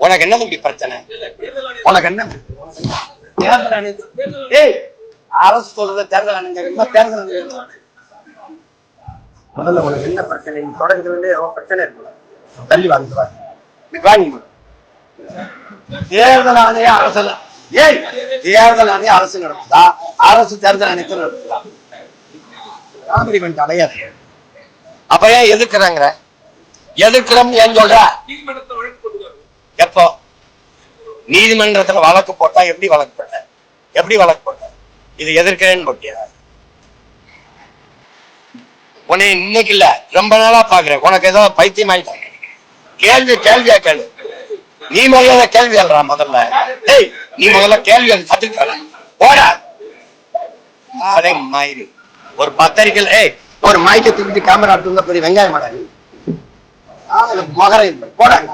உனக்கு என்ன தம்பி பிரச்சனை? உனக்கு என்ன அரசு சொல்றத தேர்தல் ஆணையம் தேர்தல் முதல்ல உனக்கு என்ன பிரச்சனை? தொடங்குறது பிரச்சனை இருக்கு, தள்ளி வாங்க. தேர்தல் ஆணைய அரசு தேர்தல் ஆணைய அரசு நடத்துதா? அரசு தேர்தல் ஆணையத்தை நடத்துதா? அடையாது. அப்ப ஏன் எதிர்க்கிறாங்க? எதிர்க்கிறோம் ஏன் சொல்ற? எப்போ நீதிமன்றத்துல வழக்கு போட்டா? எப்படி வழக்கு போட்ட? எப்படி வழக்கு போட்ட? இது எதிர்க்கிறேன்னு போட்டியா? உன்னை இன்னைக்கு இல்ல, ரொம்ப நாளா பாக்குறேன். உனக்கு ஏதோ பைத்தியம் ஆயிட்டாங்க. கேள்வியா கேள்வி. நீ முதல்ல கேள்வி எழுறா. முதல்ல நீ முதல்ல கேள்வி கத்துக்க போடா. மயிறு ஒரு பத்திரிக்கை ஒரு மைக்கை தூக்கிட்டு கேமரா எடுத்து பெரிய வெங்காயம் மாட்டாங்க மகரை போடாங்க.